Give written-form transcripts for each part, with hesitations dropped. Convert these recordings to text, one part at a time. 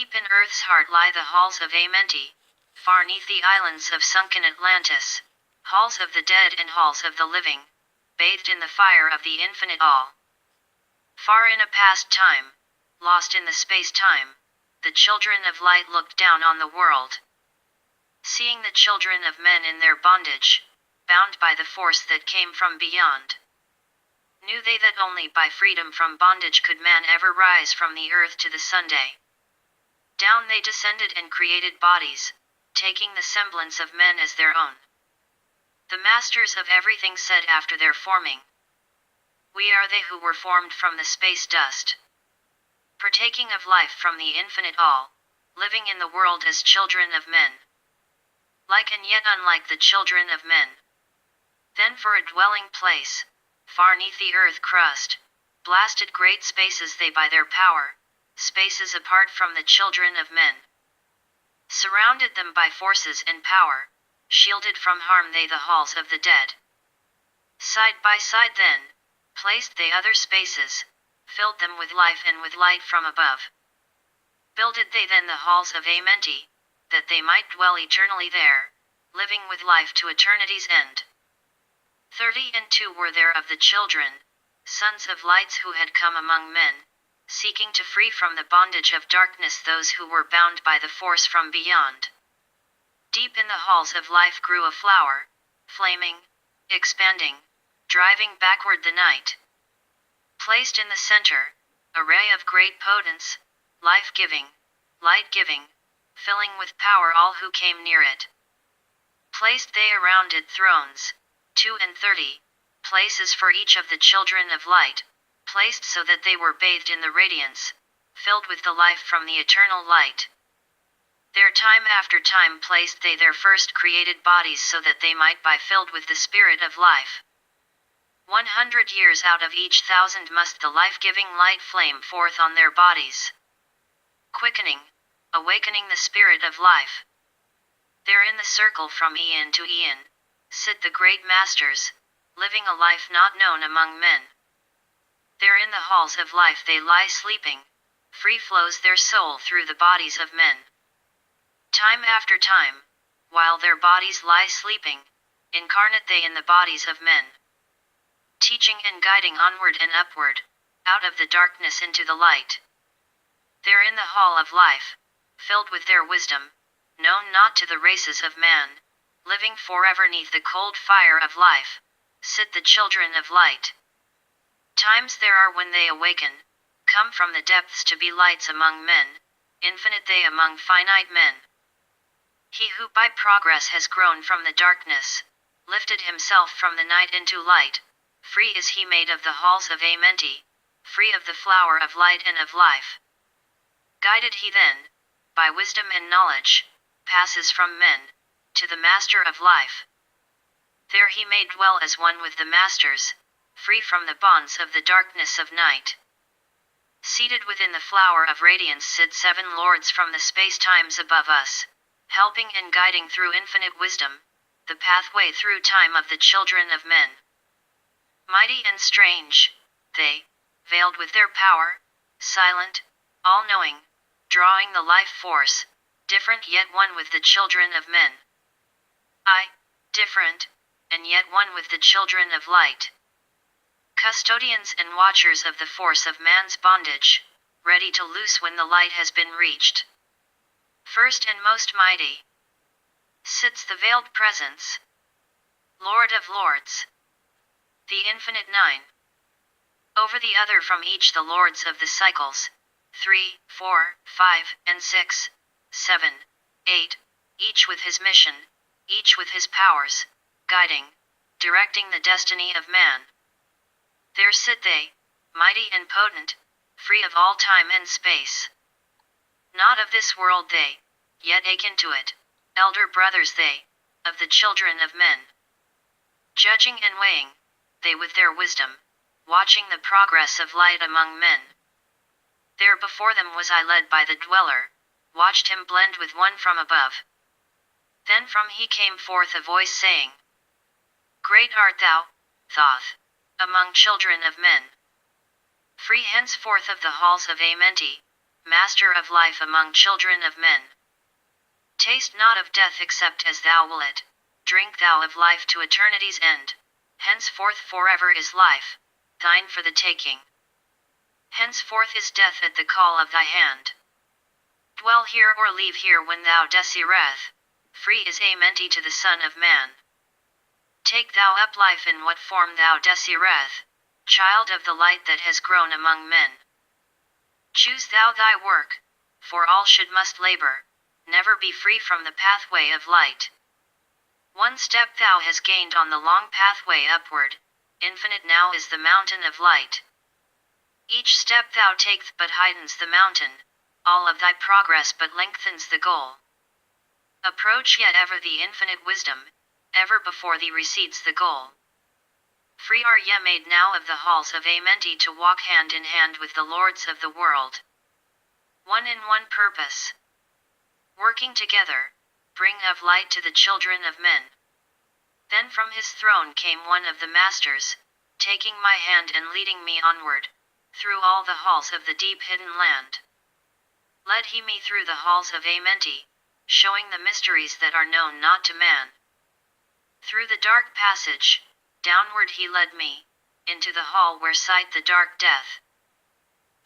Deep in Earth's heart lie the halls of Amenti, far 'neath the islands of sunken Atlantis, halls of the dead and halls of the living, bathed in the fire of the infinite all. Far in a past time, lost in the space-time, the children of light looked down on the world. Seeing the children of men in their bondage, bound by the force that came from beyond, knew they that only by freedom from bondage could man ever rise from the earth to the Sunday. Down they descended and created bodies, taking the semblance of men as their own. The masters of everything said after their forming, "We are they who were formed from the space dust, partaking of life from the infinite all, living in the world as children of men, like and yet unlike the children of men. Then for a dwelling place, far 'neath the earth crust, blasted great spaces they by their power, spaces apart from the children of men. Surrounded them by forces and power, shielded from harm they the halls of the dead. Side by side then, placed they other spaces, filled them with life and with light from above. Builded they then the halls of Amenti, that they might dwell eternally there, living with life to eternity's end. 32 were there of the children, sons of lights who had come among men, seeking to free from the bondage of darkness those who were bound by the force from beyond. Deep in the halls of life grew a flower, flaming, expanding, driving backward the night. Placed in the center, a ray of great potence, life-giving, light-giving, filling with power all who came near it. Placed they around it thrones, 32, places for each of the children of light, placed so that they were bathed in the radiance, filled with the life from the eternal light. There time after time placed they their first created bodies so that they might be filled with the spirit of life. 100 years out of each 1,000 must the life-giving light flame forth on their bodies, quickening, awakening the spirit of life. There in the circle from eon to eon, sit the great masters, living a life not known among men. There in the halls of life they lie sleeping, free flows their soul through the bodies of men. Time after time, while their bodies lie sleeping, incarnate they in the bodies of men, teaching and guiding onward and upward, out of the darkness into the light. There in the hall of life, filled with their wisdom, known not to the races of man, living forever 'neath the cold fire of life, sit the children of light. Times there are when they awaken, come from the depths to be lights among men, infinite they among finite men. He who by progress has grown from the darkness, lifted himself from the night into light, free is he made of the halls of Amenti, free of the flower of light and of life. Guided he then, by wisdom and knowledge, passes from men, to the master of life. There he may dwell as one with the masters, free from the bonds of the darkness of night. Seated within the flower of radiance sit 7 lords from the space-times above us, helping and guiding through infinite wisdom, the pathway through time of the children of men. Mighty and strange, they, veiled with their power, silent, all-knowing, drawing the life force, different yet one with the children of men. Different, and yet one with the children of light. Custodians and watchers of the force of man's bondage, ready to loose when the light has been reached. First and most mighty, sits the veiled presence, Lord of Lords, the infinite 9. Over the other from each the lords of the cycles, 3, 4, 5, and 6, 7, 8, each with his mission, each with his powers, guiding, directing the destiny of man. There sit they, mighty and potent, free of all time and space. Not of this world they, yet akin to it, elder brothers they, of the children of men. Judging and weighing, they with their wisdom, watching the progress of light among men. There before them was I led by the dweller, watched him blend with one from above. Then from he came forth a voice saying, "Great art thou, Toth, among children of men. Free henceforth of the halls of Amenti, Master of life among children of men. Taste not of death except as thou wilt. Drink thou of life to eternity's end. Henceforth forever is life, thine for the taking. Henceforth is death at the call of thy hand. Dwell here or leave here when thou desireth. Free is Amenti to the Son of Man. Take thou up life in what form thou desireth, child of the light that has grown among men. Choose thou thy work, for all must labor, never be free from the pathway of light. One step thou hast gained on the long pathway upward, infinite now is the mountain of light. Each step thou takest but heightens the mountain, all of thy progress but lengthens the goal. Approach yet ever the infinite wisdom, ever before thee recedes the goal. Free are ye made now of the halls of Amenti to walk hand in hand with the lords of the world. One in one purpose. Working together, bring of light to the children of men. Then from his throne came one of the masters, taking my hand and leading me onward, through all the halls of the deep hidden land. Led he me through the halls of Amenti, showing the mysteries that are known not to man. Through the dark passage, downward he led me, into the hall where sat the dark death.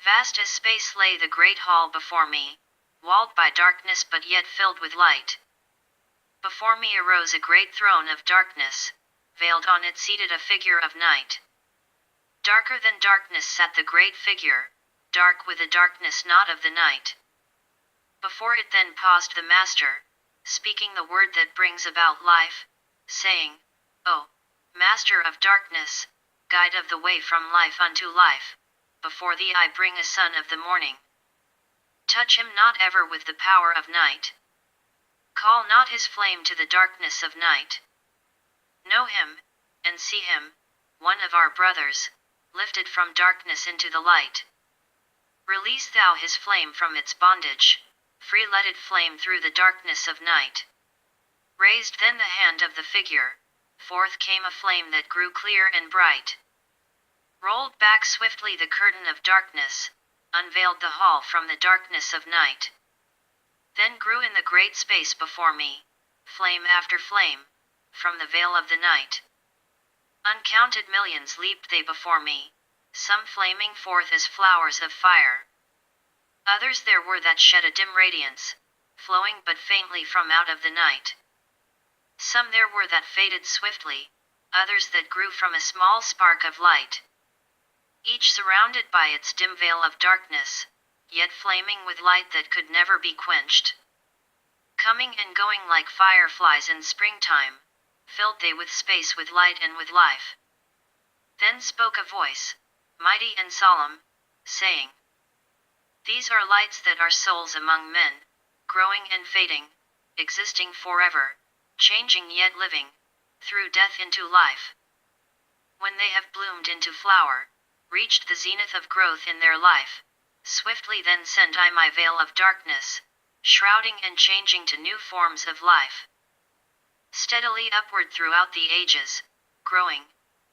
Vast as space lay the great hall before me, walled by darkness but yet filled with light. Before me arose a great throne of darkness, veiled on it seated a figure of night. Darker than darkness sat the great figure, dark with a darkness not of the night. Before it then paused the Master, speaking the word that brings about life, saying, O Master of darkness, guide of the way from life unto life, before thee I bring a son of the morning. Touch him not ever with the power of night. Call not his flame to the darkness of night. Know him, and see him, one of our brothers, lifted from darkness into the light. Release thou his flame from its bondage, free let it flame through the darkness of night. Raised then the hand of the figure, forth came a flame that grew clear and bright. Rolled back swiftly the curtain of darkness, unveiled the hall from the darkness of night. Then grew in the great space before me, flame after flame, from the veil of the night. Uncounted millions leaped they before me, some flaming forth as flowers of fire. Others there were that shed a dim radiance, flowing but faintly from out of the night. Some there were that faded swiftly, others that grew from a small spark of light. Each surrounded by its dim veil of darkness, yet flaming with light that could never be quenched. Coming and going like fireflies in springtime, filled they with space with light and with life. Then spoke a voice, mighty and solemn, saying, These are lights that are souls among men, growing and fading, existing forever, changing yet living, through death into life. When they have bloomed into flower, reached the zenith of growth in their life, swiftly then send I my veil of darkness, shrouding and changing to new forms of life. Steadily upward throughout the ages, growing,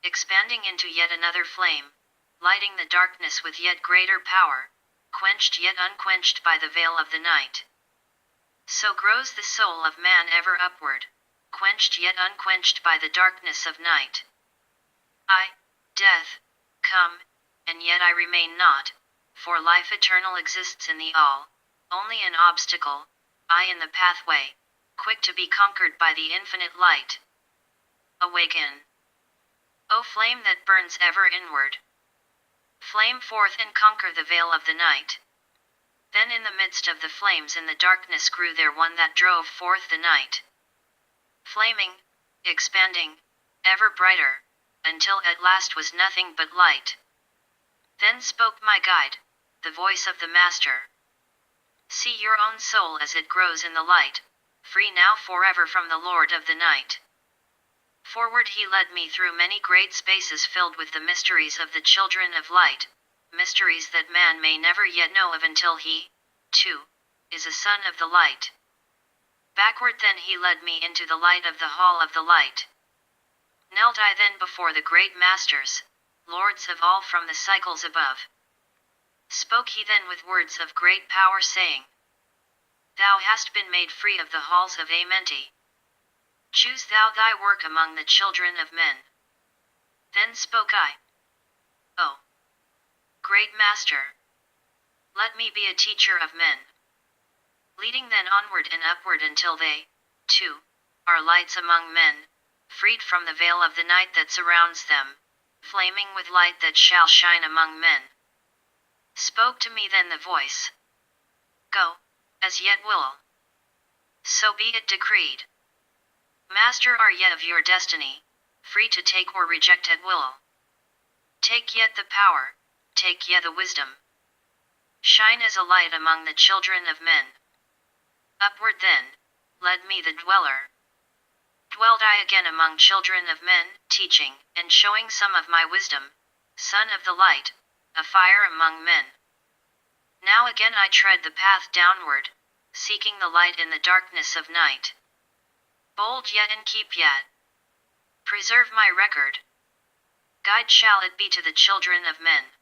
expanding into yet another flame, lighting the darkness with yet greater power, quenched yet unquenched by the veil of the night. So grows the soul of man ever upward, quenched yet unquenched by the darkness of night. I, death, come, and yet I remain not, for life eternal exists in the all, only an obstacle, I in the pathway, quick to be conquered by the infinite light. Awaken. O flame that burns ever inward. Flame forth and conquer the veil of the night. Then in the midst of the flames in the darkness grew there one that drove forth the night. Flaming, expanding, ever brighter, until at last was nothing but light. Then spoke my guide, the voice of the Master. See your own soul as it grows in the light, free now forever from the Lord of the night. Forward he led me through many great spaces filled with the mysteries of the children of light, mysteries that man may never yet know of until he, too, is a son of the light. Backward then he led me into the light of the hall of the light. Knelt I then before the great masters, lords of all from the cycles above. Spoke he then with words of great power, saying, Thou hast been made free of the halls of Amenti. Choose thou thy work among the children of men. Then spoke I, O great Master, let me be a teacher of men. Leading then onward and upward until they, too, are lights among men, freed from the veil of the night that surrounds them, flaming with light that shall shine among men. Spoke to me then the voice, Go, as yet will. So be it decreed. Master are ye of your destiny, free to take or reject at will. Take yet the power, take ye the wisdom. Shine as a light among the children of men. Upward then, led me the dweller. Dwelled I again among children of men, teaching, and showing some of my wisdom, son of the light, a fire among men. Now again I tread the path downward, seeking the light in the darkness of night. Bold yet and keep yet. Preserve my record. Guide shall it be to the children of men.